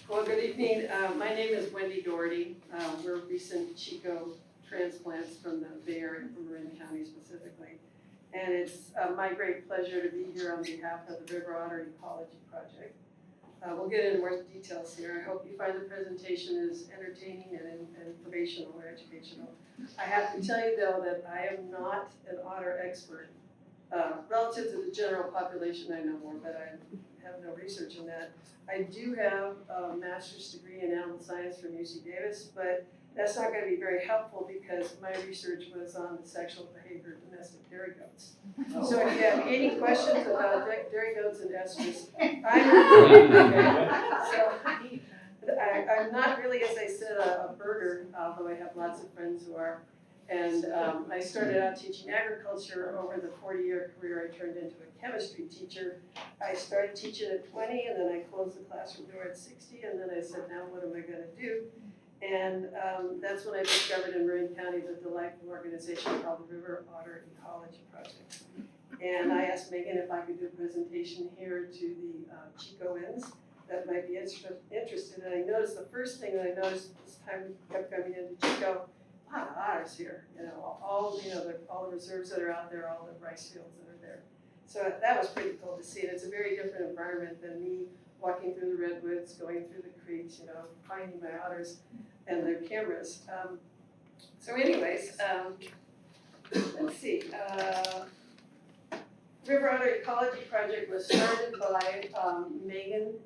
Well, good evening. My name is Wendy Doherty. We're recent Chico transplants from the Bay Area, from Marin County specifically. And it's my great pleasure to be here on behalf of the River Otter Ecology Project. We'll get into more details here. I hope you find the presentation as entertaining and informational or educational. I have to tell you though that I am not an otter expert. Relative to the general population, I know more, but I have no research in that. I do have a master's degree in animal science from UC Davis, but that's not going to be very helpful because my research was on the sexual behavior of domestic dairy goats. So if you have any questions about dairy goats and estrus, I'm not really, as I said, a birder, although I have lots of friends who are. And I started out teaching agriculture. Over the 40-year career, I turned into a chemistry teacher. I started teaching at 20, and then I closed the classroom door at 60, and then I said, now what am I going to do? And that's when I discovered in Marin County the delightful organization called the River Otter Ecology Project. And I asked Megan if I could do a presentation here to the Chicoans that might be interested. And I noticed the first thing that I noticed this time we kept coming into Chico, a lot of otters here, all the reserves that are out there, all the rice fields that are there. So that was pretty cool to see. And it's a very different environment than me walking through the redwoods, going through the creeks, finding my otters and their cameras. So anyways, let's see. River Otter Ecology Project was started by Megan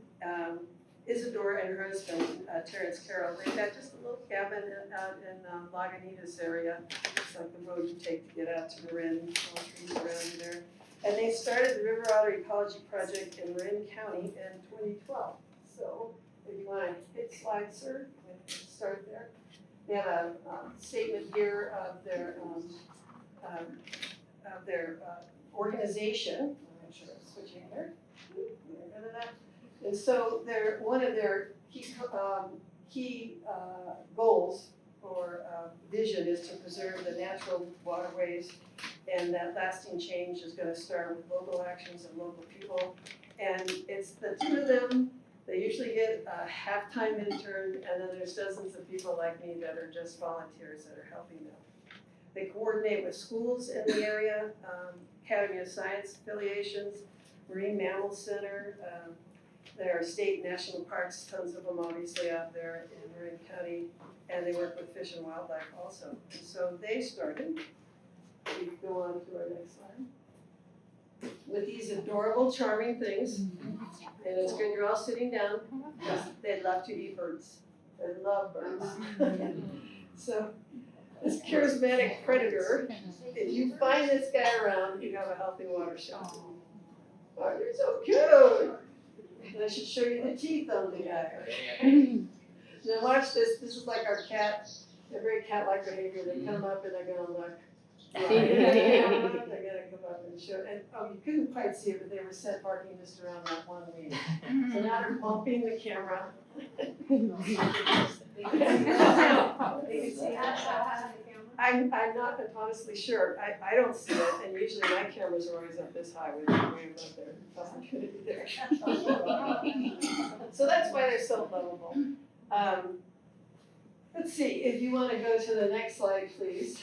Isadore and her husband, Terrence Carroll. They had just a little cabin out in Lagunitas area. It's like the road you take to get out to Marin, all trees around there. And they started the River Otter Ecology Project in Marin County in 2012. So if you want to hit slide, sir, start there. They have a statement here of their organization. I'm sure I'm switching here. Rid of that. And so one of their key goals or vision is to preserve the natural waterways, and that lasting change is going to start with local actions and local people. And it's the two of them. They usually get a half-time intern, and then there's dozens of people like me that are just volunteers that are helping them. They coordinate with schools in the area, Academy of Science affiliations, Marine Mammal Center. There are state and national parks, tons of them obviously out there in Marin County, and they work with Fish and Wildlife also. And so they started, we can go on to our next slide, with these adorable, charming things. And it's good you're all sitting down, because they love to eat birds. They love birds. So this charismatic predator, if you find this guy around, you have a healthy watershed. Oh, you're so cute. And I should show you the teeth on the guy. Now watch this. This is like our cat. They're very cat-like behavior. They come up and they're going to look. They're going to come up and show. And you couldn't quite see it, but they were set barking just around that one week. So now they're bumping the camera. I'm not honestly sure. I don't see it, and usually my cameras are always up this high with the way above their opportunity there. So that's why they're so lovable. Let's see, if you want to go to the next slide, please.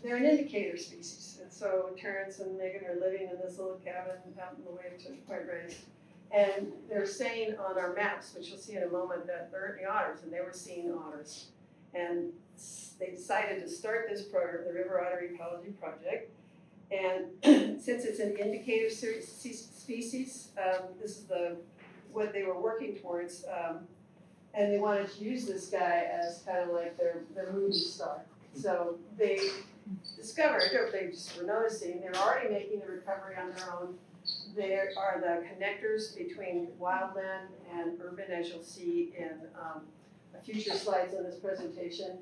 They're an indicator species, and so Terrence and Megan are living in this little cabin out in the way to Point Reyes. And they're saying on our maps, which you'll see in a moment, that they're the otters, and they were seeing otters. And they decided to start this program, the River Otter Ecology Project. And since it's an indicator species, this is what they were working towards. And they wanted to use this guy as kind of like their movie star. So they discovered, or they just were noticing, they're already making the recovery on their own. They are the connectors between wildland and urban, as you'll see in future slides in this presentation.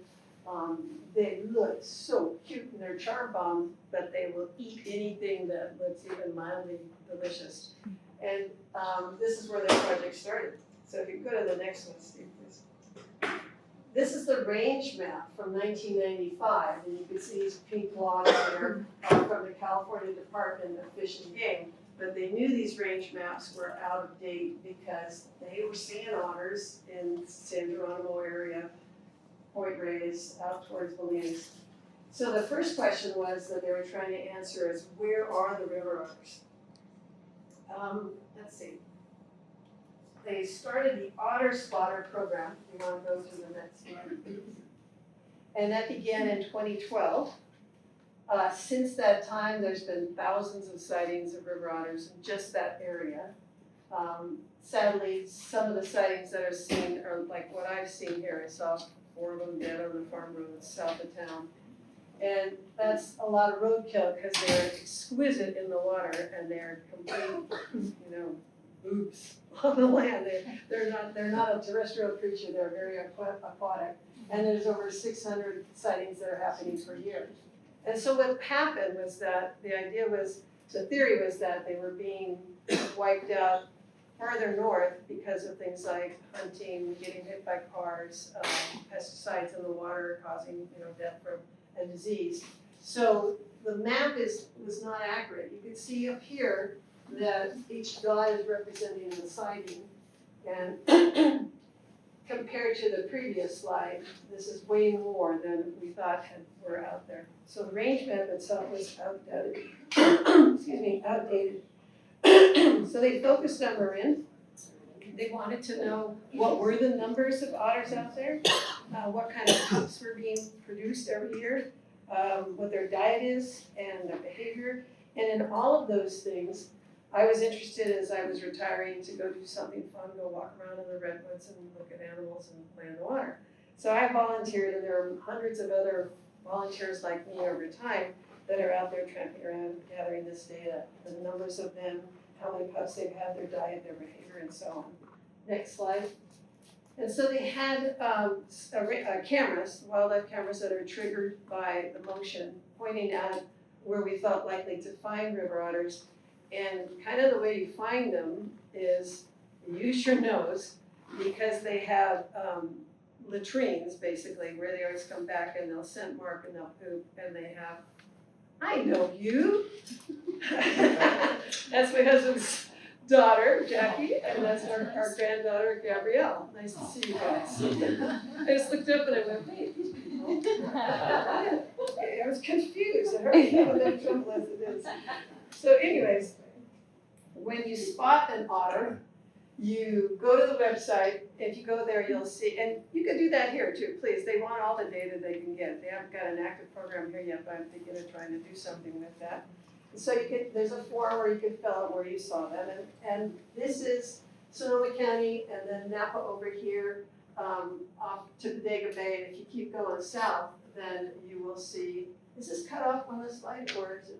They look so cute in their charm bomb, but they will eat anything that looks even mildly delicious. And this is where the project started. So if you go to the next one, Steve, please. This is the range map from 1995, and you can see these pink logs here from the California Department of Fish and Game. but they knew these range maps were out of date because they were seeing otters in San Geronimo area, Point Reyes, out towards Belize. So the first question was that they were trying to answer is, where are the river otters? Let's see. They started the Otter Spotter program. You want to go to the next slide? And that began in 2012. Since that time, there's been thousands of sightings of river otters in just that area. Sadly, some of the sightings that are seen are like what I've seen here. I saw 4 of them dead on the farm road south of town. And that's a lot of roadkill because they're exquisite in the water and they're complete, boobs on the land. They're not a terrestrial creature. They're very aquatic. And there's over 600 sightings that are happening per year. And so what happened was that the theory was that they were being wiped out farther north because of things like hunting, getting hit by cars, pesticides in the water causing death and disease. So the map was not accurate. You can see up here that each dot is representing the sighting, and compared to the previous slide, this is way more than we thought were out there. So the range map itself was outdated. Outdated. So they focused on Marin. They wanted to know what were the numbers of otters out there, what kind of pups were being produced every year, what their diet is, and their behavior. And in all of those things, I was interested as I was retiring to go do something fun, go walk around in the redwoods and look at animals and play in the water. So I volunteered, and there are hundreds of other volunteers like me over time that are out there tramping around gathering this data, the numbers of them, how many pups they've had, their diet, their behavior, and so on. Next slide. And so they had cameras, wildlife cameras that are triggered by the motion, pointing at where we felt likely to find river otters. And kind of the way you find them is you use your nose, because they have latrines, basically, where they always come back and they'll scent mark and they'll poop, and they have, I know you. That's my husband's daughter, Jackie, and that's our granddaughter, Gabrielle. Nice to see you guys. I just looked up and I went, wait, these people. I was confused. I heard that trouble as it is. So anyways, when you spot an otter, you go to the website. If you go there, you'll see, and you can do that here too, please. They want all the data they can get. They haven't got an active program here yet, but I'm thinking of trying to do something with that. So there's a form where you can fill out where you saw them, and this is Sonoma County, and then Napa over here, off to Bodega Bay, and if you keep going south, then you will see, is this cut off on this slide, or is it,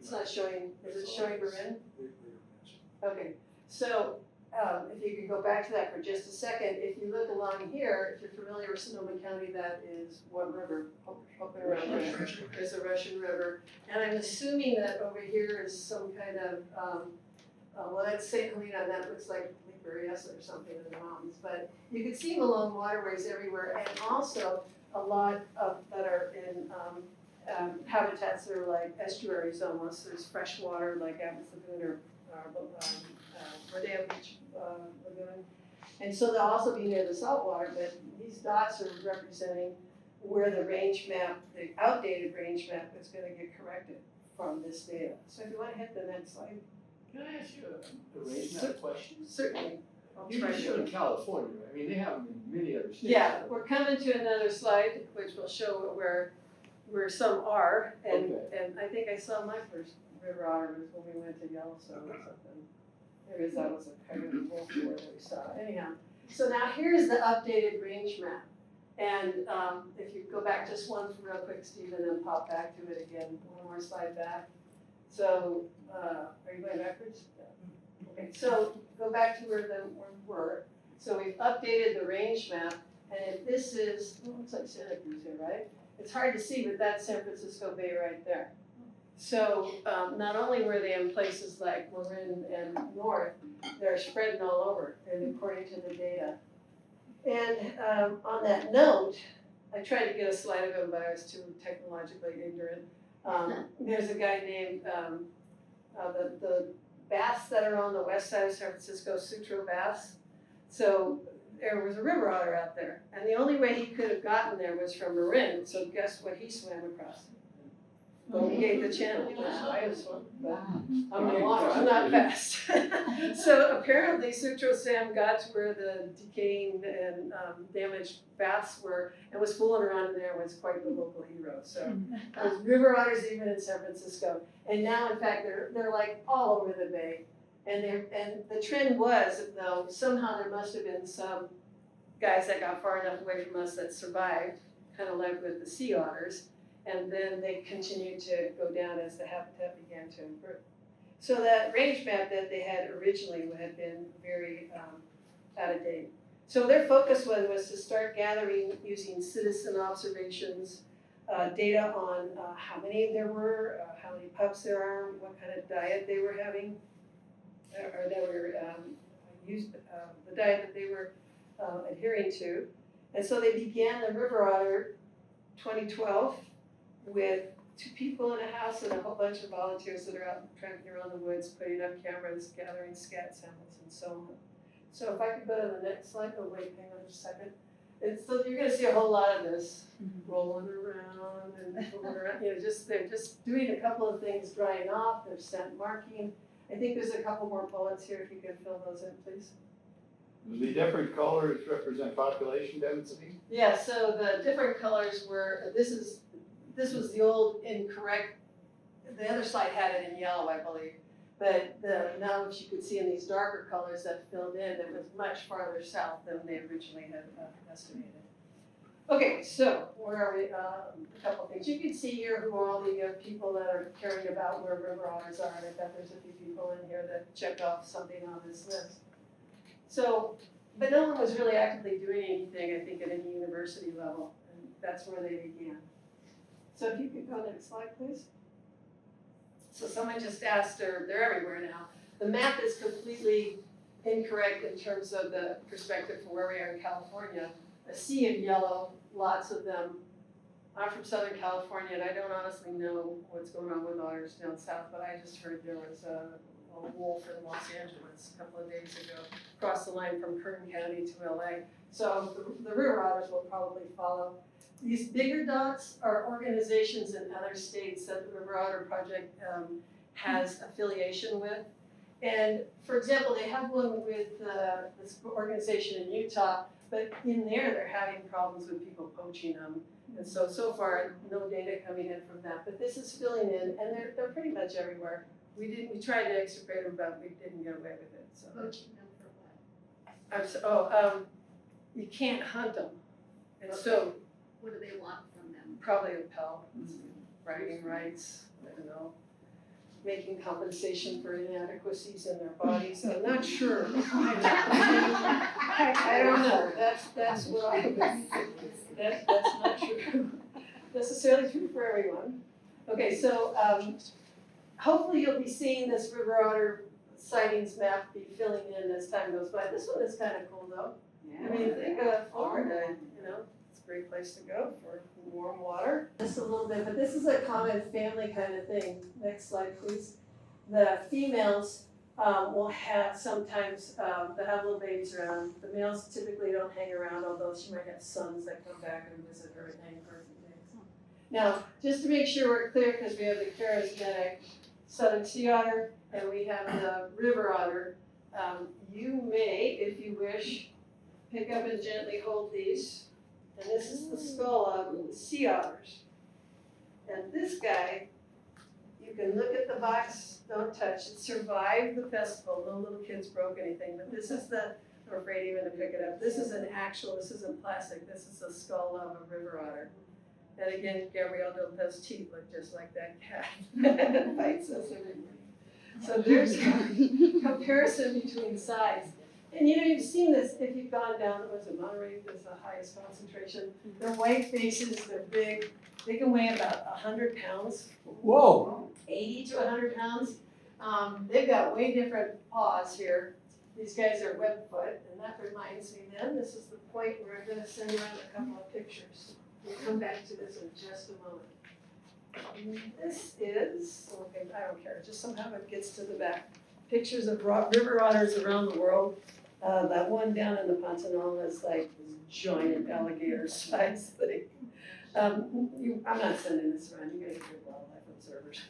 it's not showing, is it showing Marin? Okay, so if you can go back to that for just a second, if you look along here, if you're familiar with Sonoma County, that is what river? Up and around there. There's a Russian river. And I'm assuming that over here is some kind of, well, that's St. Helena, and that looks like Lake Berryessa or something in the mountains. But you can see them along waterways everywhere, and also a lot of that are in habitats that are like estuaries almost. There's fresh water like Abbott's Lagoon or Rodeo Beach Lagoon. And so they'll also be near the saltwater, but these dots are representing where the range map, the outdated range map is going to get corrected from this data. So if you want to hit the next slide. Can I ask you a range map question? Certainly. You showed California, right? I mean, they have them in many other states. Yeah, we're coming to another slide, which will show where some are, and I think I saw my first river otter was when we went to Yellowstone or something. Maybe that was a kind of wolf war that we saw. Anyhow, so now here's the updated range map. And if you go back just one real quick, Steve, and then pop back to it again, one more slide back. So, are you going backwards? Yeah. Okay, so go back to where we were. So we've updated the range map, and if this is, it looks like Santa Cruz here, right? It's hard to see, but that's San Francisco Bay right there. So not only were they in places like Marin and North, they're spreading all over, and according to the data. And on that note, I tried to get a slide of him, but I was too technologically ignorant. There's a guy named, bass that are on the west side of San Francisco, sutro bass. So there was a river otter out there, and the only way he could have gotten there was from Marin, so guess what he swam across? Golden Gate, the channel, which I have swum, but I'm no water, I'm not fast. So apparently Sutro Sam got to where the decaying and damaged baths were and was fooling around in there and was quite the local hero. So there's river otters even in San Francisco. And now in fact they're like all over the bay. And the trend was, though, somehow there must have been some guys that got far enough away from us that survived, kind of like with the sea otters. And then they continued to go down as the habitat began to improve. So that range map that they had originally had been very out of date. So their focus was to start gathering using citizen observations, data on how many there were, how many pups there are, what kind of diet they were having, or that were the diet that they were adhering to. And so they began the River Otter 2012 with 2 people in a house and a whole bunch of volunteers that are out trekking around the woods, putting up cameras, gathering scat samples, and so on. So if I could go to the next slide, oh wait, hang on just a second. So you're gonna see a whole lot of this rolling around and rolling around, they're just doing a couple of things, drying off, they're scent marking. I think there's a couple more bullets here, if you could fill those in, please. The different colors represent population density? Yeah, so the different colors were, this was the old incorrect, the other slide had it in yellow, I believe. But now what you could see in these darker colors that filled in, it was much farther south than they originally had estimated. Okay, so where are we? A couple things. You can see here who are all the people that are caring about where river otters are. And I bet there's a few people in here that check off something on this list. So, but no one was really actively doing anything, I think, at any university level. And that's where they began. So if you could go next slide, please. So someone just asked, they're everywhere now. The map is completely incorrect in terms of the perspective from where we are in California. A sea of yellow, lots of them. I'm from Southern California, and I don't honestly know what's going on with otters down south, but I just heard there was a wolf in Los Angeles a couple of days ago, across the line from Kern County to LA. So the river otters will probably follow. These bigger dots are organizations in other states that the River Otter Project has affiliation with. And for example, they have one with this organization in Utah, but in there they're having problems with people poaching them. And so far, no data coming in from that. But this is filling in, and they're pretty much everywhere. We tried to extirpate them, but we didn't get away with it. So. Poaching them for what? You can't hunt them. And so What do they want from them? probably a pelt, bragging rights, I don't know, making compensation for inadequacies in their bodies. I'm not sure. I don't know. That's what I think. That's not true. Necessarily true for everyone. Okay, so hopefully you'll be seeing this River Otter sightings map be filling in as time goes by. This one is kind of cool though. I mean, think of Florida, it's a great place to go for warm water. Just a little bit, but this is a common family kind of thing. Next slide, please. The females will have sometimes, they'll have little babies around. The males typically don't hang around, although she might have sons that come back and visit her and hang for a few days. Now, just to make sure we're clear, because we have the charismatic southern sea otter and we have the river otter, you may, if you wish, pick up and gently hold these. And this is the skull of sea otters. And this guy, you can look at the box, don't touch. It survived the festival. No little kids broke anything. But this is I'm afraid even to pick it up. This is this isn't plastic. This is the skull of a river otter. And again, Gabrielle Delpez teeth look just like that cat. It bites us every morning. So there's a comparison between size. And you've seen this if you've gone down, Monterey is the highest concentration. They're white faces, they're big. They can weigh about 100 pounds. Whoa! 80 to 100 pounds. They've got way different paws here. These guys are webfoot, and that reminds me then, this is the point where I'm gonna send around a couple of pictures. We'll come back to this in just a moment. This is, okay, I don't care, just somehow it gets to the back. pictures of river otters around the world. That one down in the Pantanal is like giant alligator size thing. I'm not sending this around, you guys are wildlife observers.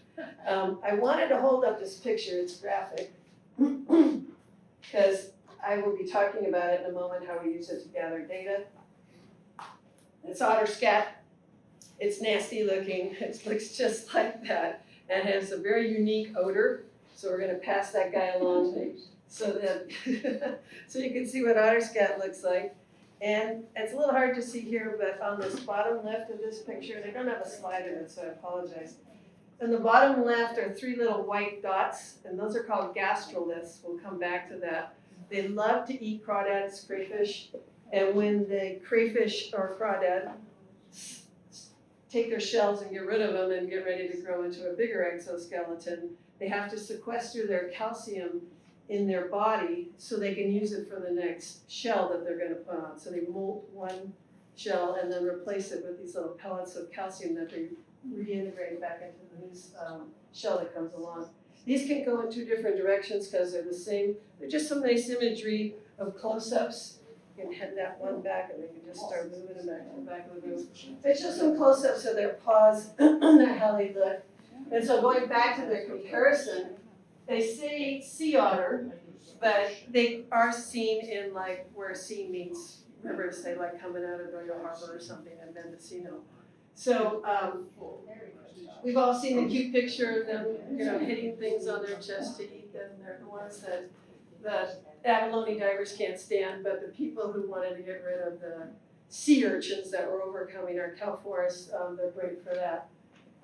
I wanted to hold up this picture, it's graphic, because I will be talking about it in a moment, how we use it to gather data. It's otter scat. It's nasty looking, it looks just like that, and has a very unique odor. So we're gonna pass that guy along so that, so you can see what otter scat looks like. And it's a little hard to see here, but on this bottom left of this picture, they don't have a slide in it, so I apologize. On the bottom left are 3 little white dots, and those are called gastroliths. We'll come back to that. They love to eat crawdads, crayfish, and when the crayfish or crawdad take their shells and get rid of them and get ready to grow into a bigger exoskeleton, they have to sequester their calcium in their body so they can use it for the next shell that they're gonna put on. So they molt one shell and then replace it with these little pellets of calcium that they reintegrate back into the new shell that comes along. These can go in 2 different directions because they're the same. They're just some nice imagery of close-ups. You can head that one back and they can just start moving them back to the back of the room. It's just some close-ups of their paws and how they look. And so going back to their comparison, they say sea otter, but they are seen in like where sea meets rivers, say like coming out of Royal Harbor or something and Mendocino. So we've all seen the cute picture of them, hitting things on their chest to eat them. They're the ones that the abalone divers can't stand, but the people who wanted to get rid of the sea urchins that were overcoming our kelp forests, they're great for that.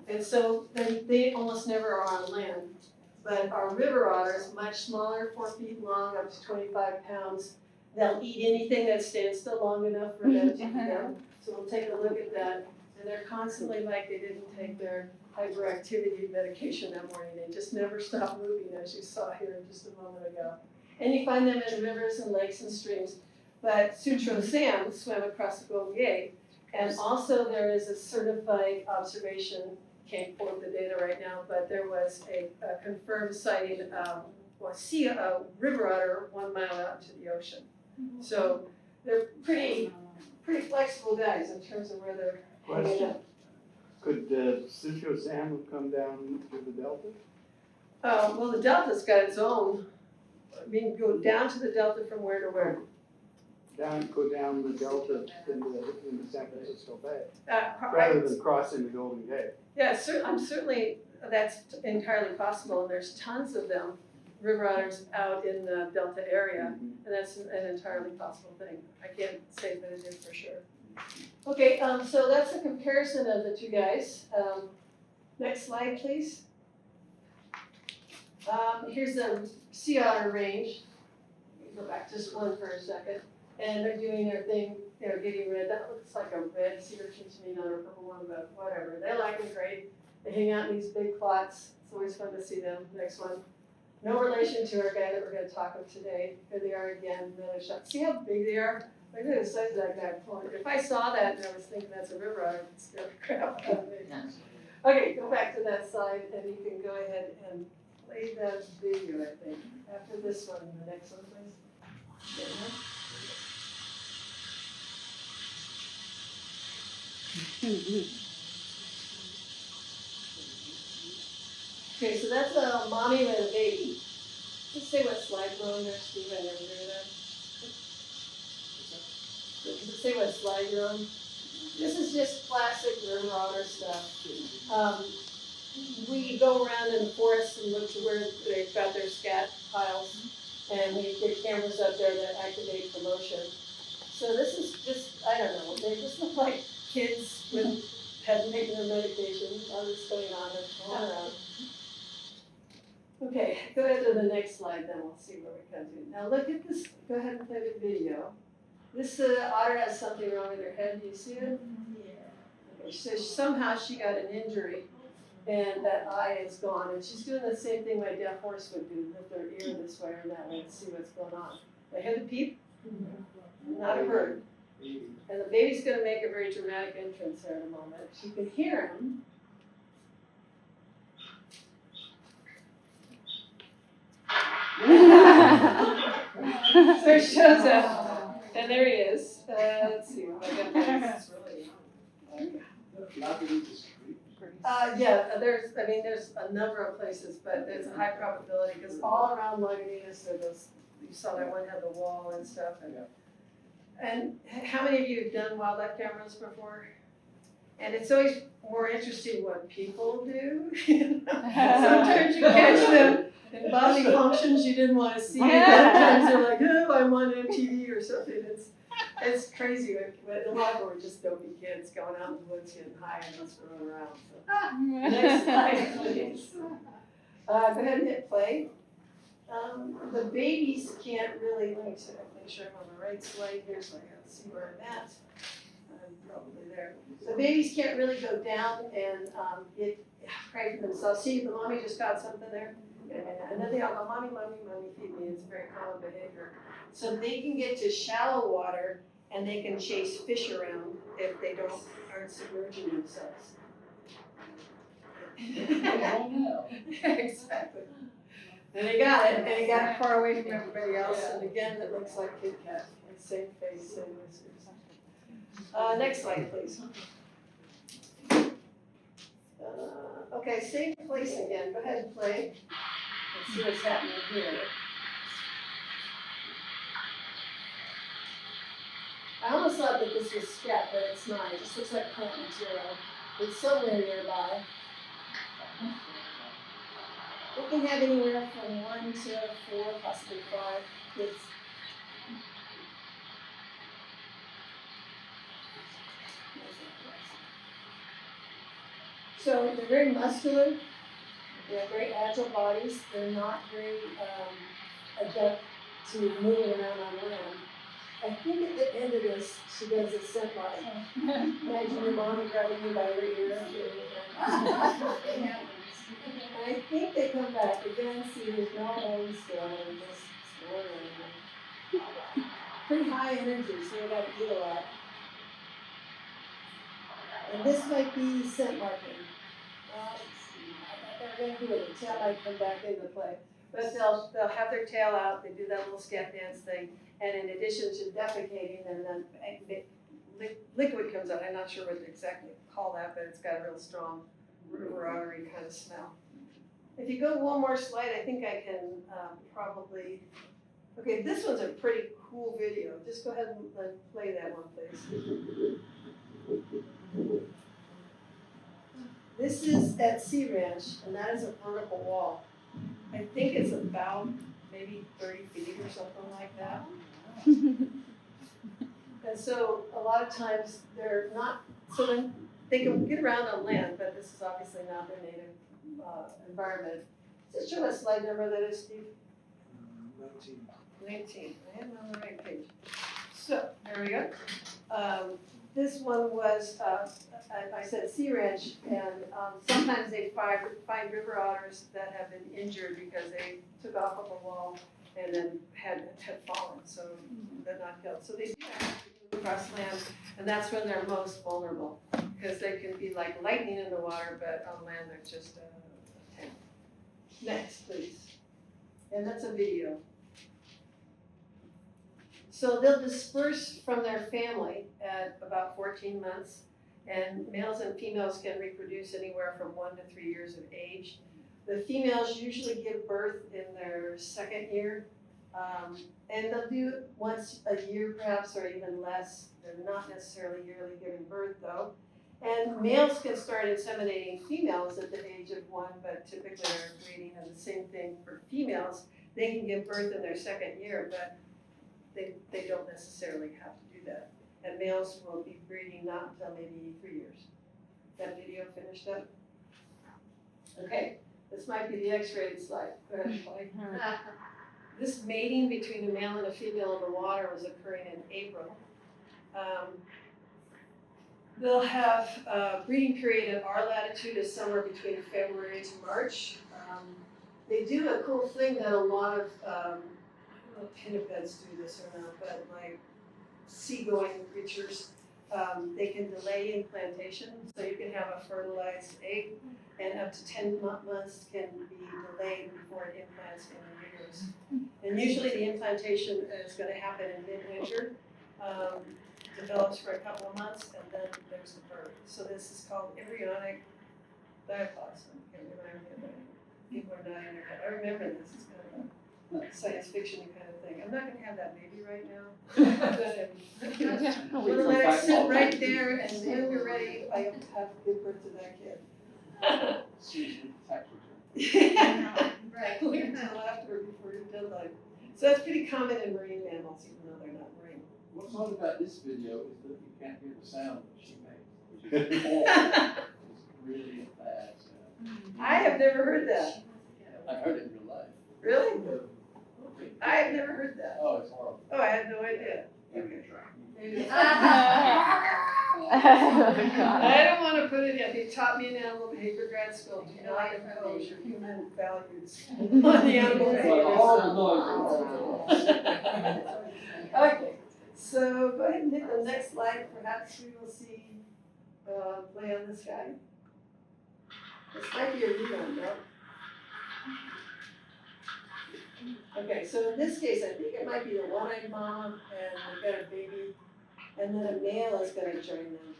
And so they almost never are on land. But our river otters, much smaller, 4 feet long, up to 25 pounds. They'll eat anything that stands still long enough for them to eat them. So we'll take a look at that. And they're constantly like they didn't take their hyperactivity medication that morning. They just never stop moving, as you saw here just a moment ago. And you find them in rivers and lakes and streams. But Sutro Sam swam across the Golden Gate. And also there is a certified observation, can't quote the data right now, but there was a confirmed sighting of a river otter 1 mile out to the ocean. So they're pretty flexible guys in terms of where they're hanging out. Could Sutro Sam have come down through the delta? Well, the delta's got its own. I mean, go down to the delta from where to where? Go down the delta into San Francisco Bay, Right. rather than crossing the Golden Gate. Yeah, certainly that's entirely possible, and there's tons of them, river otters out in the delta area, and that's an entirely possible thing. I can't say that it is for sure. Okay, so that's a comparison of the 2 guys. Next slide, please. Here's the sea otter range. Go back just one for a second. And they're doing their thing, they're getting red. That looks like a red sea urchin to me, not a purple one, but whatever. They like them great. They hang out in these big plots. It's always fun to see them. Next one. No relation to our guy that we're going to talk of today. Here they are again, another shot. See how big they are? Look at the size of that guy pulling. If I saw that and I was thinking that's a river otter, it'd scare the crap out of me. Okay, go back to that slide and you can go ahead and play that video, I think. After this one, the next one, please. Okay, so that's a mommy and a baby. Just say what slide we're on there, Steve, I never heard that. Just say what slide you're on. This is just classic river otter stuff. We go around in the forest and look to where they've got their scat piles, and we get cameras up there that activate the motion. So this is just, I don't know, they just look like kids with had taken their medication, all this going on and going around. Okay, go ahead to the next slide, then we'll see where we come to. Now look at this, go ahead and play the video. This otter has something wrong with her head, do you see it? Yeah. Okay, so somehow she got an injury and that eye is gone, and she's doing the same thing my deaf horse would do, lift their ear this way or that way to see what's going on. I hear the peep? Not a bird. And the baby's gonna make a very dramatic entrance there in a moment. You can hear him. So it shows up, and there he is. Let's see what I got next. There's a number of places, but there's a high probability, because all around Lagunitas, you saw that one had the wall and stuff. And how many of you have done wildlife cameras before? And it's always more interesting what people do. Sometimes you catch them in bodily functions you didn't want to see. And other times they're like, oh, I'm on MTV or something. It's crazy. But a lot of them are just dopey kids going out in the woods getting high and just running around. So. Next slide, please. Go ahead and hit play. The babies can't really, let me make sure I'm on the right slide here so I can see where I'm at. I'm probably there. The babies can't really go down and get cry for themselves. See, the mommy just got something there. And then they all go, mommy, mommy, mommy, feed me. It's a very common behavior. So they can get to shallow water and they can chase fish around if they aren't submerging themselves. Exactly. And he got it, and he got it far away from everybody else. And again, it looks like Kit Kat. Same face, same whiskers. Next slide, please. Okay, same place again. Go ahead and play. Let's see what's happening here. I almost thought that this was scat, but it's not. It just looks like plant material. It's somewhere nearby. We can have anywhere from 1 to 4, possibly 5 kids. So they're very muscular. They have very agile bodies. They're not very adept to moving around on land. I think at the end of this, she does a scent mark. Imagine your mommy grabbing you by your ear. I think they come back. Again, see, there's no homes still. They're just exploring. Pretty high energy, so they got to eat a lot. And this might be scent marking. They're going to do it. The tail might come back into play. But they'll have their tail out. They do that little scat dance thing. And in addition to defecating, and then liquid comes out. I'm not sure what to exactly call that, but it's got a real strong river ottery kind of smell. If you go one more slide, I think I can probably. Okay, this one's a pretty cool video. Just go ahead and play that one, please. This is at Sea Ranch, and that is a vertical wall. I think it's about maybe 30 feet or something like that. And so a lot of times they're not, so then they can get around on land, but this is obviously not their native environment. Just show what slide number that is, Steve. 19. I am on the right page. So there we go. This one was, I said Sea Ranch, and sometimes they find river otters that have been injured because they took off of a wall and then had fallen, so they're not killed. So they do actually move across land, and that's when they're most vulnerable, because they can be like lightning in the water, but on land they're just a tank. Next, please. And that's a video. So they'll disperse from their family at about 14 months, and males and females can reproduce anywhere from 1 to 3 years of age. The females usually give birth in their second year, and they'll do it once a year perhaps, or even less. They're not necessarily yearly giving birth though. And males can start inseminating females at the age of 1, but typically they're breeding, and the same thing for females. They can give birth in their second year, but they don't necessarily have to do that. And males will be breeding not until maybe 3 years. That video finished up? Okay, this might be the X-rated slide. Go ahead, play. This mating between a male and a female in the water was occurring in April. They'll have a breeding period at our latitude is somewhere between February to March. They do a cool thing that a lot of, I don't know if pinnipeds do this or not, but like seagoing creatures, They can delay implantation, so you can have a fertilized egg, and up to 10 months can be delayed before it implants in the uterus. And usually the implantation is going to happen in midwinter, develops for a couple of months, and then there's the birth. So this is called embryonic diaplasm. Can't remember it. People are nodding their head. I remember this. It's kind of a science fiction kind of thing. I'm not going to have that baby right now. I'm going to let her sit right there, and when we're ready, I have to give birth to that kid. It's usually tax Right, wait until after, before your deadline. So that's pretty common in marine mammals, even though they're not marine. What's odd about this video is that you can't hear the sound that she makes, which is awful. It's really bad sound. I have never heard that. I've heard it in real life. Really? I have never heard that. Oh, it's horrible. Oh, I had no idea. Okay. I don't want to put it in. He taught me in animal behavior grad school. Do not impose your human values on the animal It's like a behavior. horrible noise. Okay, so go ahead and hit the next slide. Perhaps we will see play on this guy. This might be a rerun, no? Okay, so in this case, I think it might be the one-eyed mama, and they've got a baby, and then a male is going to join them.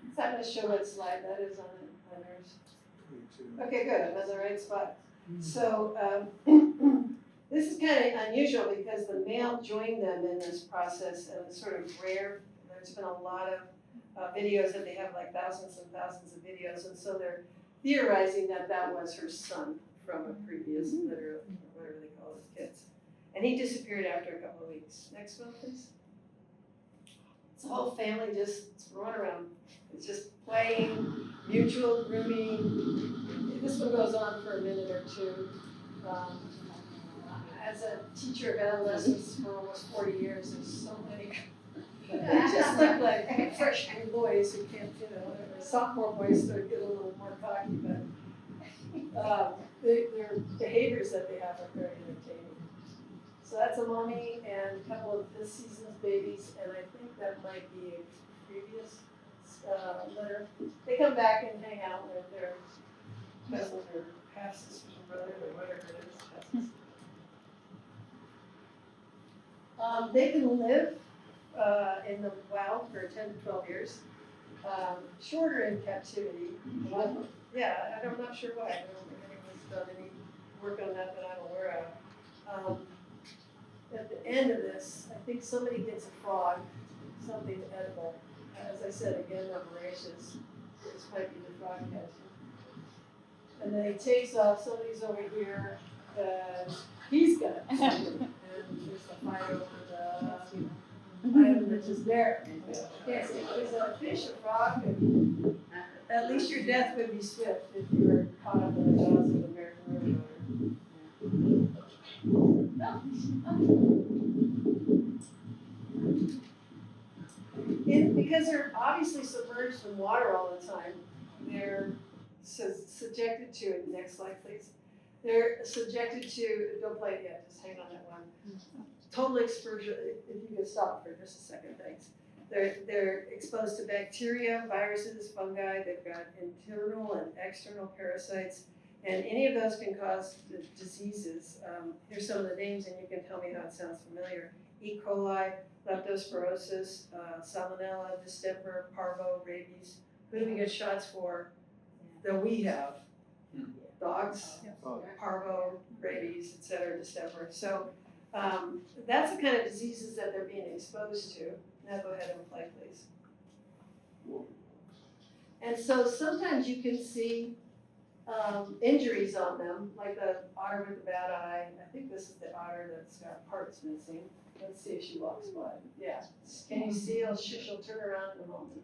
Is that going to show what slide that is on yours? Okay, good. I'm in the right spot. So this is kind of unusual because the male joined them in this process, and it's sort of rare. There's been a lot of videos that they have, like thousands and thousands of videos, and so they're theorizing that that was her son from a previous litter of whatever they call his kids. And he disappeared after a couple of weeks. Next one, please. It's the whole family just run around. It's just playing, mutual grooming. This one goes on for a minute or two. As a teacher of adolescents for almost 40 years, there's so many. They just look like freshman boys who can't, whatever. Sophomore boys sort of get a little more cocky, but their behaviors that they have are very entertaining. So that's a mommy and a couple of this season's babies, and I think that might be a previous litter. They come back and hang out with their cousins or half-sisters or brothers or whatever it is. They can live in the wild for 10 to 12 years. Shorter in captivity. Yeah, I'm not sure why. I don't think anyone's done any work on that I'm aware of. At the end of this, I think somebody gets a frog, something edible. As I said, again, I'm voracious. This might be the frog catching. And then he takes off. Somebody's over here. He's got it. And there's a fight over the item that's just there. Yes, if there's a fish, a frog, at least your death would be swift if you were caught up in the jaws of the American River Otter. Because they're obviously submerged in water all the time, they're subjected to, next slide please, they're subjected to, don't play it yet, just hang on that one. Total exposure, if you can stop for just a second, thanks. They're exposed to bacteria, viruses, fungi, they've got internal and external parasites, and any of those can cause diseases. Here's some of the names and you can tell me how it sounds familiar. E. coli, leptospirosis, salmonella, distemper, parvo, rabies. Who do we get shots for that we have? Dogs, parvo, rabies, et cetera, distemper. So that's the kind of diseases that they're being exposed to. Now go ahead and play, please. And so sometimes you can see injuries on them, like the otter with the bad eye. I think this is the otter that's got parts missing. Let's see if she walks by. Yeah. Can you see? She'll turn around in a moment.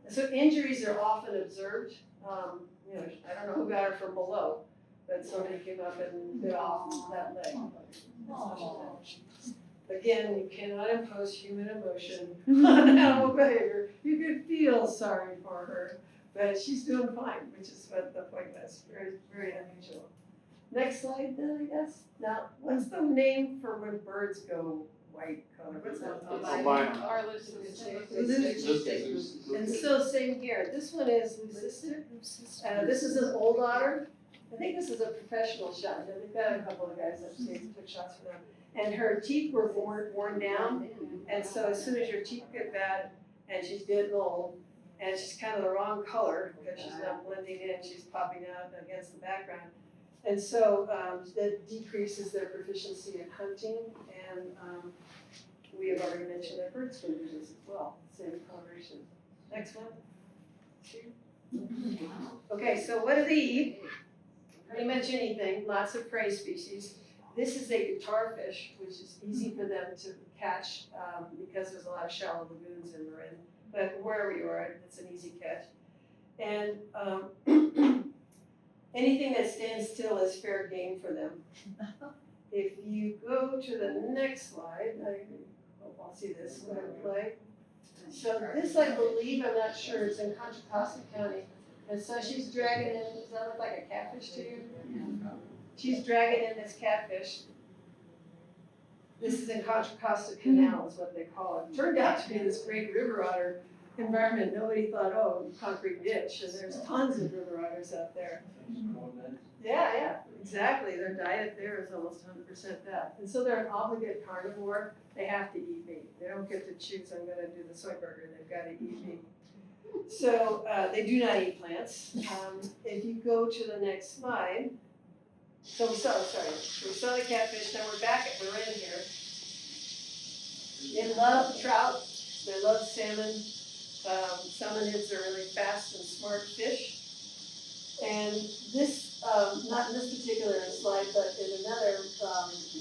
So injuries are often observed. I don't know who got her from below, but somebody came up and bit off that leg. Again, you cannot impose human emotion on animal behavior. You can feel sorry for her, but she's doing fine, which is what the point was. Very, very unusual. Next slide then, I guess. Now, what's the name for when birds go white color, what's that? Albino. Our list And so same here, this one is leucistic. This is an old otter. I think this is a professional shot. We've got a couple of guys upstairs that took shots for them. And her teeth were worn down. And so as soon as your teeth get bad and she's getting old and she's kind of the wrong color because she's not blending in, she's popping out against the background. And so that decreases their proficiency in hunting. And we have already mentioned their bird species as well, same coloration. Next one. Okay, so what do they eat? Pretty much anything, lots of prey species. This is a guitar fish, which is easy for them to catch because there's a lot of shallow lagoons in Marin. But wherever you are, it's an easy catch. And anything that stands still is fair game for them. If you go to the next slide, I hope I'll see this when I play. So this, I believe, I'm not sure, it's in Contra Costa County. And so she's dragging in, does that look like a catfish to you? She's dragging in this catfish. This is in Contra Costa Canal is what they call it. Turned out to be this great river otter environment. Nobody thought, oh, concrete ditch, and there's tons of river otters out there. Yeah, exactly. Their diet there is almost 100% that. And so they're an obligate carnivore. They have to eat meat. They don't get to choose, I'm gonna do the soy burger, they've gotta eat meat. So they do not eat plants. If you go to the next slide, so we saw the catfish, now we're back at Marin here. They love trout, they love salmon. Salmonids are really fast and smart fish. And this, not in this particular slide, but in another,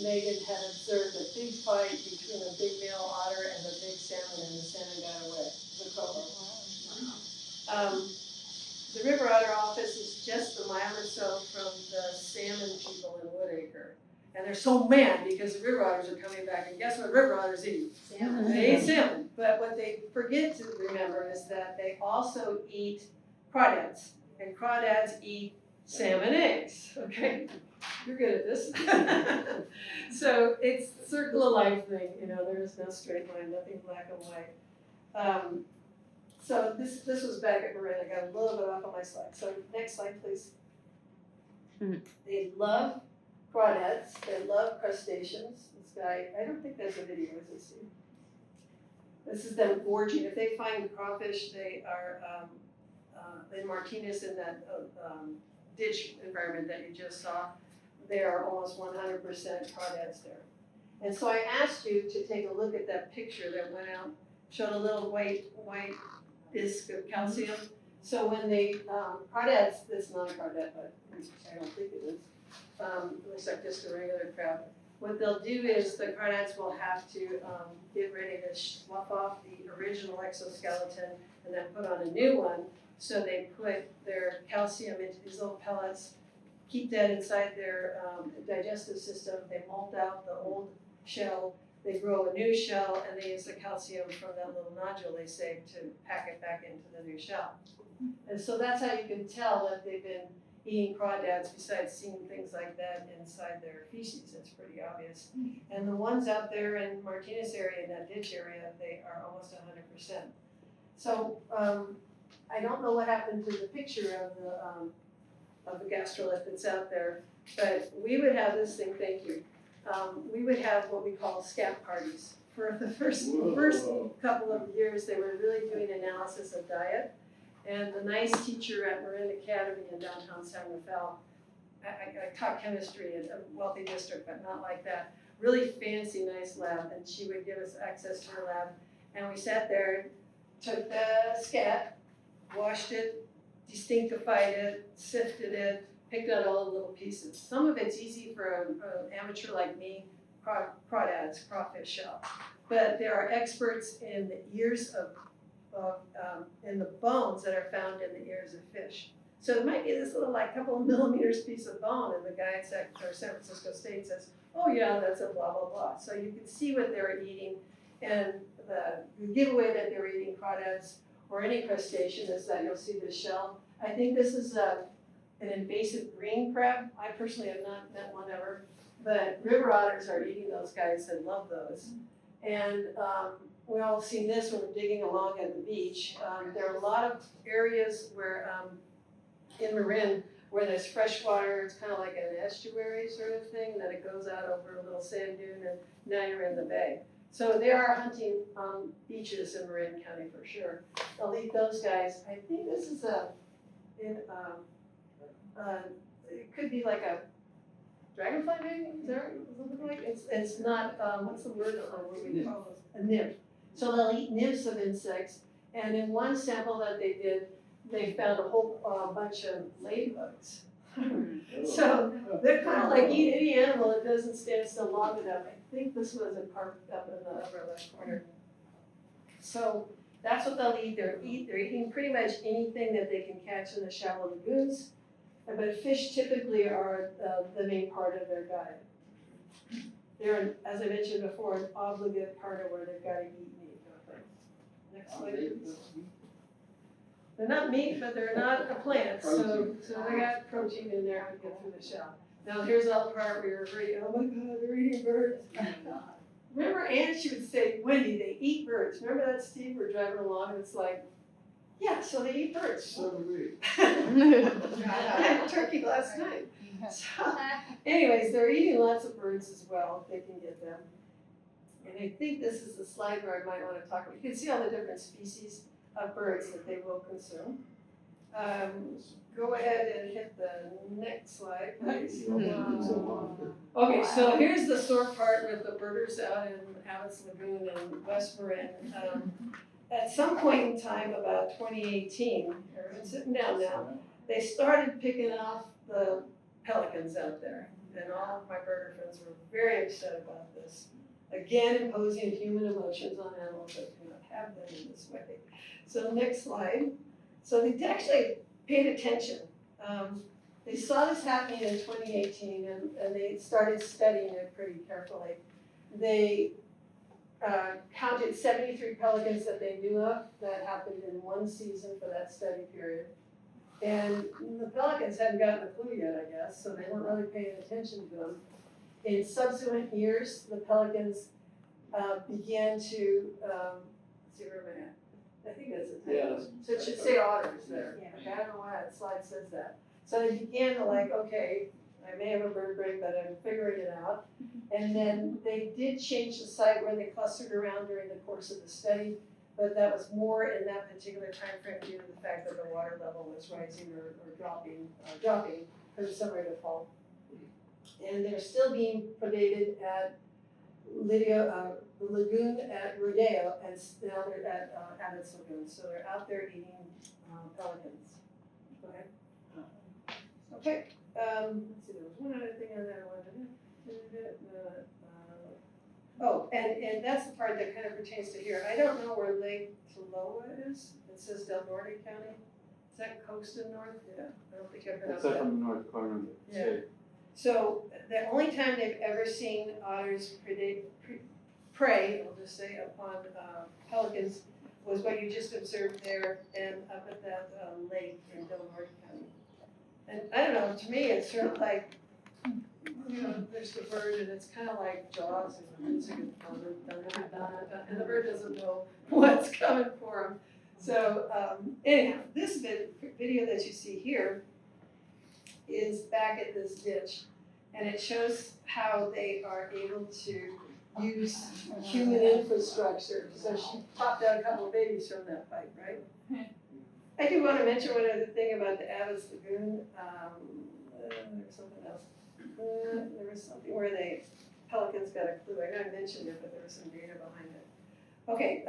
Megan had observed a big fight between a big male otter and a big salmon, and the salmon got away, the coho. The River Otter office is just a mile or so from the salmon people in Woodacre. And they're so mad because the river otters are coming back, and guess what river otters eat? Salmon. They eat salmon, but what they forget to remember is that they also eat crawdads, and crawdads eat salmon eggs, okay? You're good at this. So it's a circle of life thing, you know, there is no straight line, nothing black and white. So this was back at Marin. I got a little bit off on my slide. So next slide, please. They love crawdads. They love crustaceans. This guy, I don't think there's a video, is it, Steve? This is them gorging. If they find crawfish, they are in Martinez in that ditch environment that you just saw. They are almost 100% crawdads there. And so I asked you to take a look at that picture that went out, showed a little white disc of calcium. So when they, crawdads, that's not a crawdad, but I don't think it is. It looks like just a regular crab. What they'll do is the crawdads will have to get ready to slough off the original exoskeleton and then put on a new one. So they put their calcium into these little pellets, keep that inside their digestive system. They molt out the old shell. They grow a new shell, and they use the calcium from that little nodule they saved to pack it back into the new shell. And so that's how you can tell that they've been eating crawdads, besides seeing things like that inside their feces. It's pretty obvious. And the ones out there in Martinez area, in that ditch area, they are almost 100%. So I don't know what happened to the picture of the gastrolith that's out there, but we would have this thing, thank you. We would have what we call scat parties. For the first couple of years, they were really doing analysis of diet. And the nice teacher at Marin Academy in downtown San Rafael, I taught chemistry in a wealthy district, but not like that. Really fancy, nice lab, and she would give us access to her lab. And we sat there, took the scat, washed it, distinctified it, sifted it, picked out all the little pieces. Some of it's easy for an amateur like me, crawdads, crawfish shell. But there are experts in the ears in the bones that are found in the ears of fish. So it might be this little like couple of millimeters piece of bone, and the guy at San Francisco State says, oh yeah, that's a blah, blah, blah. So you can see what they were eating, and the giveaway that they were eating crawdads or any crustacean is that you'll see the shell. I think this is an invasive green crab. I personally have not met one ever, but river otters are eating those guys and love those. And we all seen this when we're digging along at the beach. There are a lot of areas where, in Marin, where there's fresh water, it's kind of like an estuary sort of thing, and then it goes out over a little sand dune, and now you're in the bay. So they are hunting on beaches in Marin County for sure. I'll leave those guys. I think this is it could be like a dragonfly maybe, is that what it looks like? It's not, what's the word, what do we call those? A nymph. So they'll eat nymphs of insects, and in one sample that they did, they found a whole bunch of ladybugs. So they're kind of like eat any animal that doesn't stand still long enough. I think this was a park up in the upper left corner. So that's what they'll eat. They're eating pretty much anything that they can catch in the shallow lagoons. But fish typically are the main part of their diet. They're, as I mentioned before, an obligate part of where they've got to eat meat. Next slide, please. They're not meat, but they're not a plant, so they got protein in there to get through the shell. Now here's all the part where you're afraid, oh my God, they're eating birds. Remember Ann, she would say, Wendy, they eat birds. Remember that, Steve? We're driving along and it's like, yeah, so they eat birds. So do we. I had turkey last night. So, anyways, they're eating lots of birds as well, if they can get them. And I think this is the slide where I might want to talk about. You can see all the different species of birds that they will consume. Go ahead and hit the next slide, please. Okay, so here's the sore part with the birders out in Abbott's Lagoon and West Marin. At some point in time, about 2018, everyone's sitting down now, they started picking off the pelicans out there. And all of my birder friends were very upset about this. Again, imposing human emotions on animals that cannot have them in this way. So next slide. So they actually paid attention. They saw this happening in 2018 and they started studying it pretty carefully. They counted 73 pelicans that they knew of that happened in one season for that study period. And the pelicans hadn't gotten a clue yet, I guess, so they weren't really paying attention to them. In subsequent years, the pelicans began to, let's see where am I at? I think that's it. Yeah. So it should say otters there. Okay, I don't know why that slide says that. So they began to like, okay, I may have a bird brain, but I'm figuring it out. And then they did change the site where they clustered around during the course of the study, but that was more in that particular time frame due to the fact that the water level was rising or dropping from summer to fall. And they're still being predated at the lagoon at Rodeo, and now they're at Abbott's Lagoon. So they're out there eating pelicans. Go ahead. Okay. Let's see, there was one other thing on there I wanted to and that's the part that kind of pertains to here. I don't know where Lake Toloa is. It says Del Norte County. Is that coast in north? Yeah. I don't think I've pronounced That's that. up from the north corner of the state. So the only time they've ever seen otters prey, I'll just say, upon pelicans was what you just observed there and up at that lake in Del Norte County. And I don't know, to me, it's sort of like, you know, there's the bird and it's kind of like Jaws and the music and the bird doesn't know what's coming for him. So anyhow, this video that you see here is back at this ditch, and it shows how they are able to use human infrastructure. So she popped out a couple of babies from that pipe, right? I do want to mention one other thing about the Abbott's Lagoon. There was something else. There was something where pelicans got a clue. I know I mentioned it, but there was some data behind it. Okay,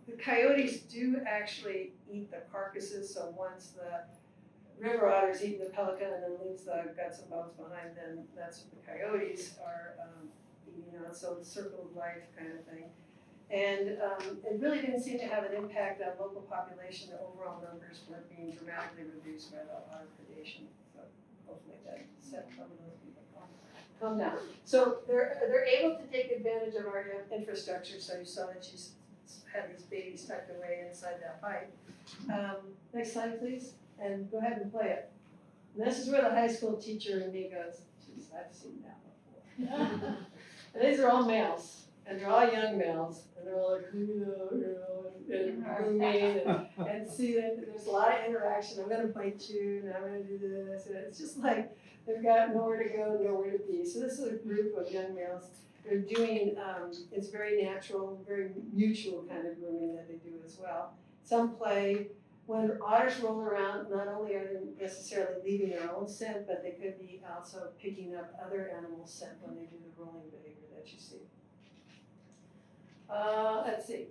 the coyotes do actually eat the carcasses, so once the river otters eat the pelican and then leaves the guts and bones behind, then that's what the coyotes are eating on, so the circle of life kind of thing. And it really didn't seem to have an impact on local population. The overall numbers weren't being dramatically reduced by the otter predation. So hopefully that set some of those people calm down. So they're able to take advantage of our infrastructure. So you saw that she had these babies tucked away inside that pipe. Next slide, please. And go ahead and play it. And this is where the high school teacher in me goes, geez, I've seen that before. And these are all males. and they're all young males, and they're all like, and grooming, and see that there's a lot of interaction. I'm gonna bite you, and I'm gonna do this, and it's just like they've got nowhere to go, nowhere to be. So this is a group of young males. They're doing, it's very natural, very mutual kind of grooming that they do as well. Some play. When otters roll around, not only are they necessarily leaving their own scent, but they could be also picking up other animals' scent when they do the rolling behavior that you see. Let's see.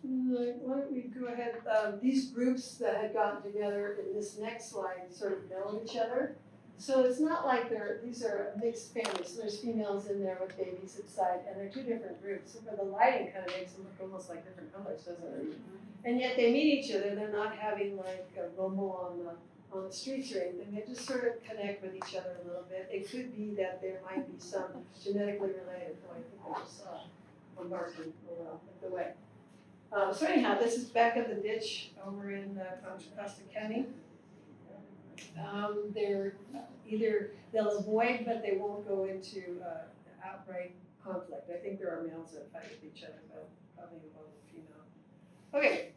Why don't we go ahead, these groups that had gotten together in this next slide sort of know each other. So it's not like these are mixed families, so there's females in there with babies inside, and they're two different groups. So the lighting kind of makes them look almost like different colors, doesn't it? And yet they meet each other, they're not having like a rumble on the streets or anything, they just sort of connect with each other a little bit. It could be that there might be some genetically related, I think I just saw one barking the way. So anyhow, this is back of the ditch over in Costa County. They're either, they'll avoid, but they won't go into outright conflict. I think there are males that fight with each other, but probably both female. Okay,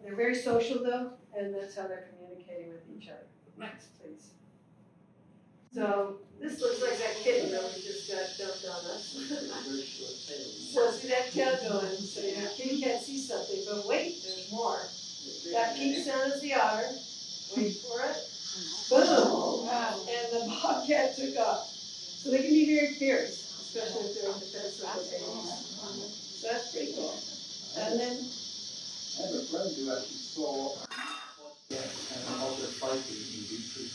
they're very social though, and that's how they're communicating with each other. Next, please. So this looks like that kitten that we just got dumped on us. So see that tail going, so your kitty can't see something, but wait, there's more. That pink sound is the otter. Wait for it. Boom! And the bobcat took off. So they can be very fierce, especially if they're in defense of the babies. So that's pretty cool. And then I have a friend who actually saw an otter fighting in YouTube.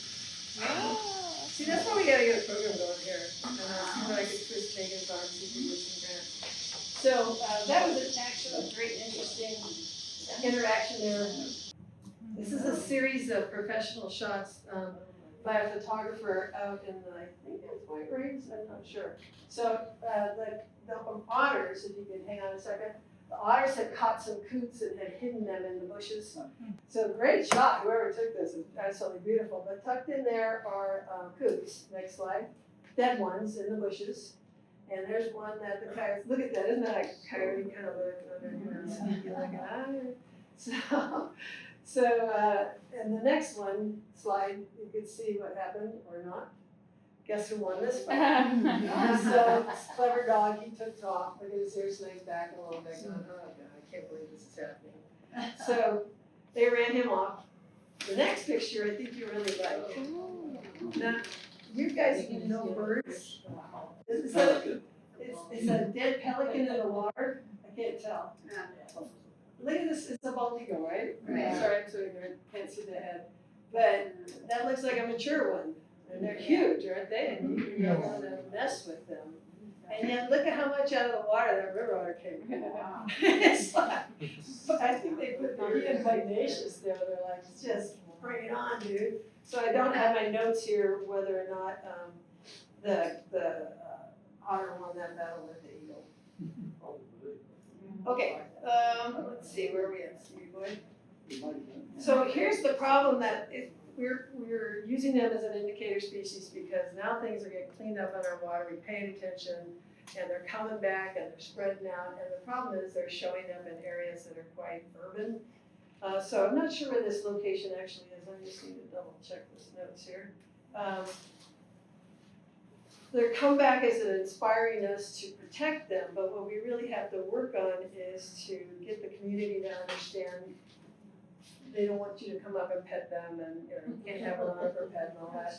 see, that's why we gotta get a program going here. See what I could twist Megan's arm, see if we get some grants. So that was actually a great, interesting interaction there. This is a series of professional shots by a photographer out in the, I think it's White Rays, I'm not sure. So the otters, if you could hang on a second, the otters had caught some coots and had hidden them in the bushes. So great shot, whoever took this is absolutely beautiful. But tucked in there are coots, next slide, dead ones in the bushes. And there's one that the coyote, look at that, isn't that a coyote kind of look under here? And the next one slide, you could see what happened or not. Guess who won this fight? So, clever dog, he took off. Look at his hair snakes back a little bit. Going, oh God, I can't believe this is happening. So they ran him off. The next picture, I think you really like. Now, you guys even know birds. It's a dead pelican in the water. I can't tell. Look at this, it's a baltigo, right? Right. Sorry, I'm so ignorant, can't see the head. But that looks like a mature one. And they're huge, aren't they? And you don't want to mess with them. And yet, look at how much out of the water that river otter came. It's like, I think they put the Ian Pugnacious there. They're like, just bring it on, dude. So I don't have my notes here whether or not the otter won that battle with the eagle. Okay, let's see, where are we at, Stevie boy? So here's the problem that we're using them as an indicator species because now things are getting cleaned up on our water, we're paying attention, and they're coming back and they're spreading out, and the problem is they're showing up in areas that are quite urban. So I'm not sure where this location actually is, I just need to double check this notes here. Their comeback is inspiring us to protect them, but what we really have to work on is to get the community to understand they don't want you to come up and pet them and you can't have one for a pet and all that.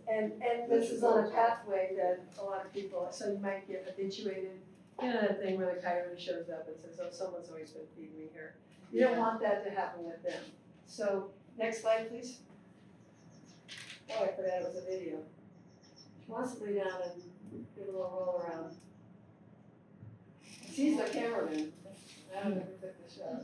And this is on a pathway that a lot of people, so you might get habituated. You know that thing where the coyote shows up and says, oh, someone's always been feeding me here. You don't want that to happen with them. So next slide, please. Oh, I forgot it was a video. She wants to lay down and give a little roll around. She's the cameraman. I don't know who took the shot.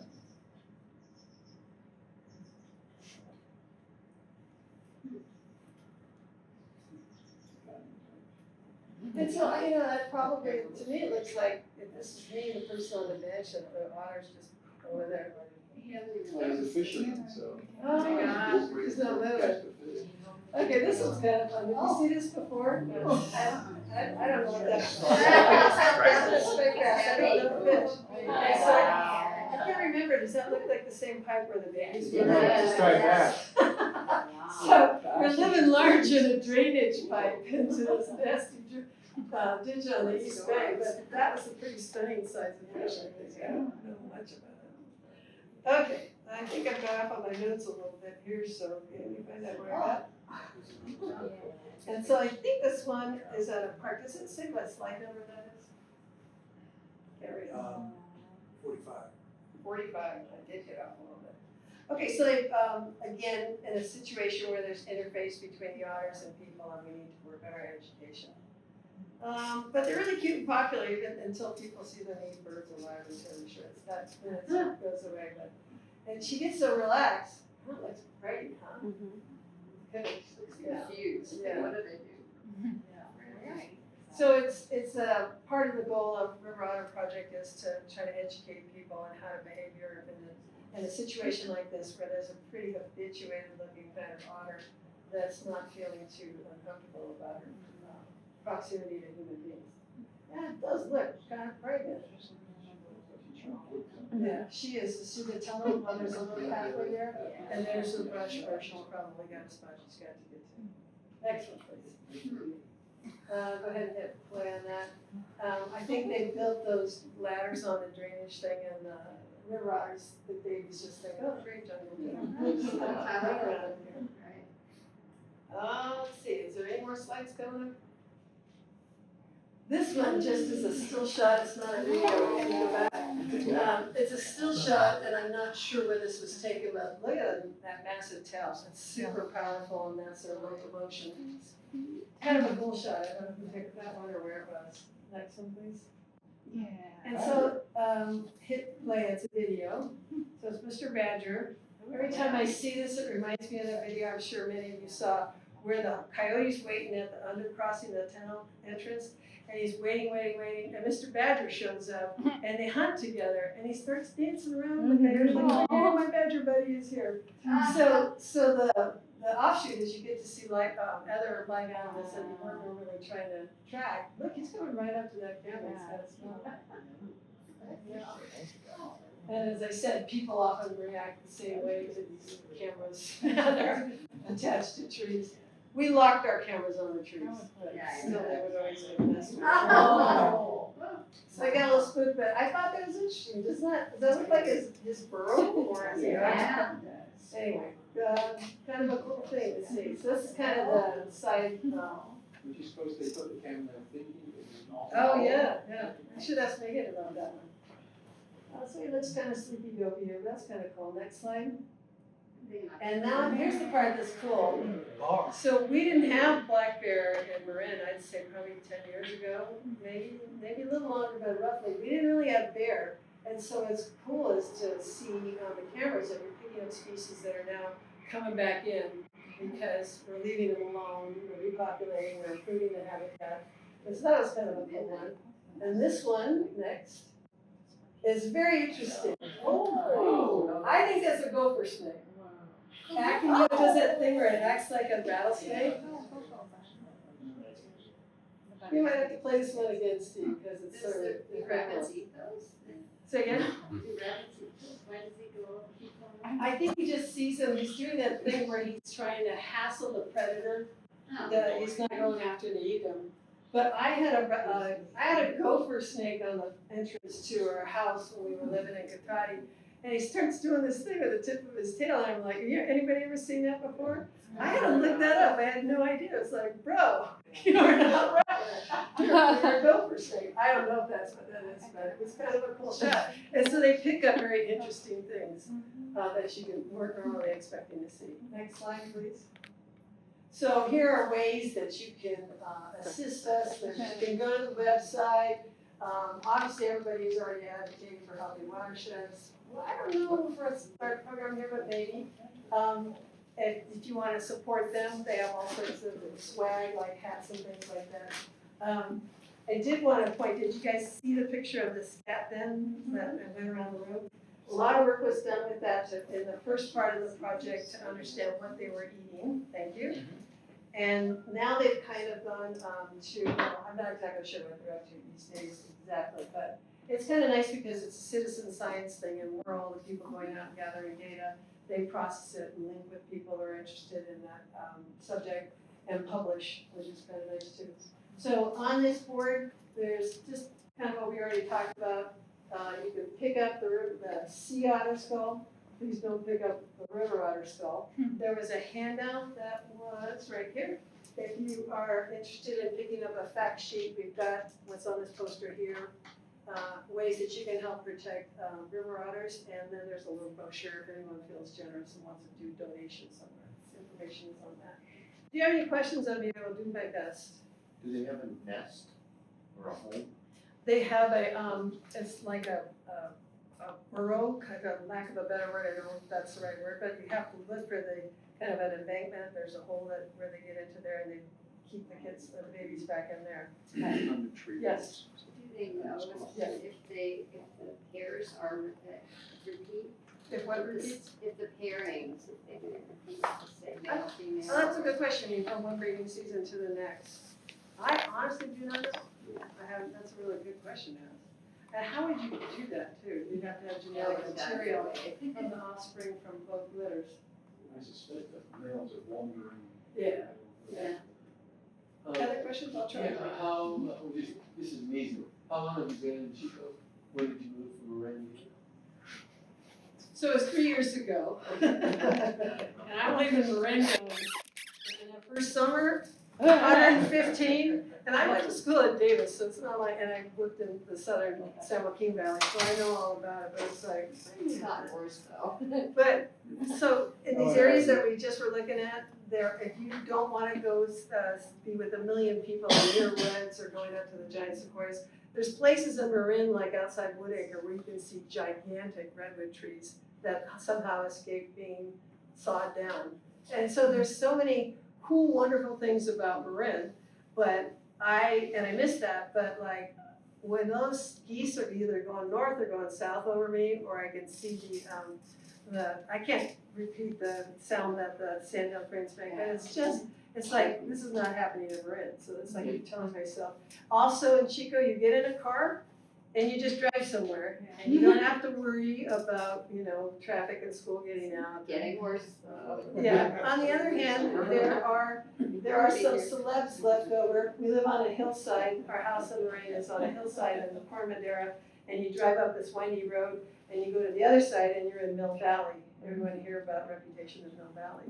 And so, you know, that probably, to me, it looks like if this is me, the person on the bench, that the otters just over there. Well, he's a fisherman, so. Oh my gosh, he's not moving. Catch the fish. Okay, this one's kind of fun. Did you see this before? I don't know what that is. It's a spike bass. I don't know fish. Okay, so I can't remember. Does that look like the same pipe where the babies were? Just try that. So we're living large in a drainage pipe into this nasty ditch on the east bank, but that was a pretty stunning size of fish, I think. I don't know much about it. Okay, I think I've got off on my notes a little bit here, so let me find out where I'm at. And so I think this one is at a park. Does it say what slide number that is? Can't read. 45. 45, I did get off a little bit. Okay, so they, again, in a situation where there's interface between the otters and people, and we need to work on our education. But they're really cute and popular even until people see them eat birds alive and turn shirts. That's when it goes away. But, and she gets so relaxed. Oh, that's great, huh? Kind of looks confused. Yeah. What do they do? So it's a part of the goal of River Otter Project is to try to educate people on how to behave in a situation like this where there's a pretty habituated looking kind of otter that's not feeling too uncomfortable about her proximity to human beings. Yeah, it does look kind of pregnant. Yeah, she is. See the tunnel, well, there's a little pathway there, and there's the brush where she's probably got a spot she's got to get to. Next one, please. Go ahead and hit play on that. I think they built those ladders on the drainage thing, and River Otters, the babies just think, oh, great jungle gym. Let's see, is there any more slides coming up? This one just is a still shot, it's not a video, we can go back. It's a still shot, and I'm not sure where this was taken, but look at that massive tail, it's super powerful, and that's their locomotion. Kind of a cool shot, I don't know if you picked that one or where it was. Next one, please. Yeah. And so, hit play, it's a video, so it's Mr. Badger. Every time I see this, it reminds me of that video I'm sure many of you saw, where the coyote's waiting at the undercrossing the tunnel entrance, and he's waiting, and Mr. Badger shows up, and they hunt together, and he starts dancing around the coyote, like, oh, my badger buddy is here. So the offshoot is you get to see like other live animals that you weren't really trying to track. Look, he's coming right up to that camera, he's got a smile. And as I said, people often react the same way to these cameras that are attached to trees. We locked our cameras on the trees, but still they would always mess with us. So I got a little spooked, but I thought that was interesting. Does that look like his burrow or is it? Anyway, kind of a cool thing to see. So this is kind of the side. Would you suppose they put the camera there thinking it was an awful. Oh, yeah. I should ask Megan about that one. So it looks kind of sleepy over here. That's kind of cool. Next slide. And now here's the part that's cool. So we didn't have black bear in Marin, I'd say probably 10 years ago, maybe a little longer, but roughly. We didn't really have bear. And so what's cool is to see on the cameras that we're picking up species that are now coming back in because we're leaving them alone, we're repopulating, we're improving the habitat. And so that was kind of a cool one. And this one, next, is very interesting. Oh, I think that's a gopher snake. Acting, it does that thing where it acts like a rattlesnake. You might have to play this one again, Steve, because it's sort of Do incredible. rabbits eat those? Say again? Do rabbits eat those? Why does he go keep on? I think he just sees him, he's doing that thing where he's trying to hassle the predator, that he's not going after to eat him. But I had a gopher snake on the entrance to our house when we were living in Katati. And he starts doing this thing with the tip of his tail, and I'm like, anybody ever seen that before? I had to look that up, I had no idea. It's like, bro, you're not right. You're a gopher snake. I don't know if that's what that is, but it was kind of a cool shot. And so they pick up very interesting things that you weren't normally expecting to see. Next slide, please. So here are ways that you can assist us, that you can go to the website. Obviously, everybody's already advocating for healthy watersheds. Well, I don't know for a start program here, but maybe. If you want to support them, they have all sorts of swag, like hats and things like that. I did want to point, did you guys see the picture of the scat bin that went around the room? A lot of work was done with that in the first part of the project to understand what they were eating, thank you. And now they've kind of gone to, well, I'm not exactly sure what they're up to these days exactly, but it's kind of nice because it's a citizen science thing and we're all the people going out and gathering data. They process it and link with people who are interested in that subject and publish, which is kind of nice too. So on this board, there's just kind of what we already talked about. You can pick up the sea otter skull. Please don't pick up the river otter skull. There was a handout that was right here. If you are interested in picking up a fact sheet, we've got what's on this poster here, ways that you can help protect river otters. And then there's a little brochure if anyone feels generous and wants to do donations somewhere. Information is on that. Do you have any questions of me? I will do my best. Do they have a nest or a home? They have a, it's like a burrow, kind of lack of a better word, I don't know if that's the right word, but you have to look for the, kind of an embankment, there's a hole where they get into there and they keep the kids, the babies back in there. On the tree. Yes. Do they know Yeah. if the pairs are repeat? If what repeats? If the pairings, if they repeat, say male, female. Oh, that's a good question, you from one breeding season to the next. I honestly do not know. That's a really good question to ask. And how would you do that too? You'd have to have genetic material from the offspring from both litters. I suspect that males are wandering. Yeah. Yeah. Other questions? I'll try. Yeah, how, this is amazing. How long have you been in Chico? When did you move from Marin? So it was 3 years ago. And I live in Marengo. And the first summer, 115. And I went to school at Davis, so it's not like, and I worked in the southern San Joaquin Valley, so I know all about it, but it's like. It's not worse though. But, so in these areas that we just were looking at, there, if you don't wanna go, be with a million people near woods or going up to the giant sequoias, there's places in Marin, like outside Woodacre, where you can see gigantic redwood trees that somehow escape being sawed down. And so there's so many cool, wonderful things about Marin, but I missed that, but like, when those geese are either going north or going south over me, or I can see I can't repeat the sound that the sandhill cranes make, and it's just, it's like, this is not happening in Marin, so it's like I'm telling myself. Also in Chico, you get in a car and you just drive somewhere, and you don't have to worry about, traffic and school getting out. Getting worse. Yeah, on the other hand, there are some celebs left over. We live on a hillside, our house in Lorraine is on a hillside in the Port Madera, and you drive up this windy road, and you go to the other side, and you're in Mill Valley. Everyone hear about Reputation in Mill Valley.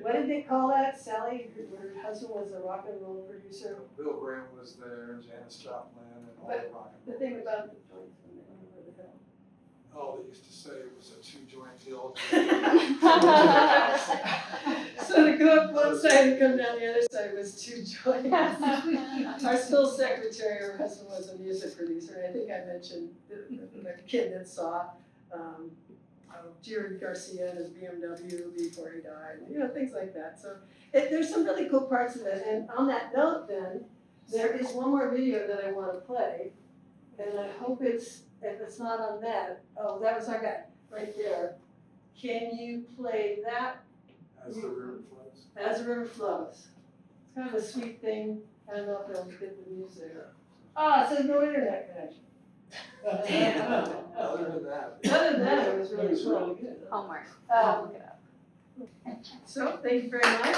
What did they call that? Sally, her husband was a rock and roll producer. Bill Graham was there, Janis Joplin, and all the rock The and thing roll. about the joints when they went over the hill. Oh, they used to say it was a two-joint hill. So to go up one side and come down the other side was two joints. Our school secretary, her husband was a music producer, and I think I mentioned the kid that saw Jerry Garcia in his BMW before he died, things like that. So there's some really cool parts of it. And on that note then, there is one more video that I want to play, and I hope if it's not on that, oh, that was our guy, right there. Can you play that? As the river flows. As the river flows. It's kind of a sweet thing. I don't know if they'll get the music. Ah, it says no internet connection. Damn. Other than that. Other than that, it was really It was cool. really good. Homework. Look it up. So, thank you very much.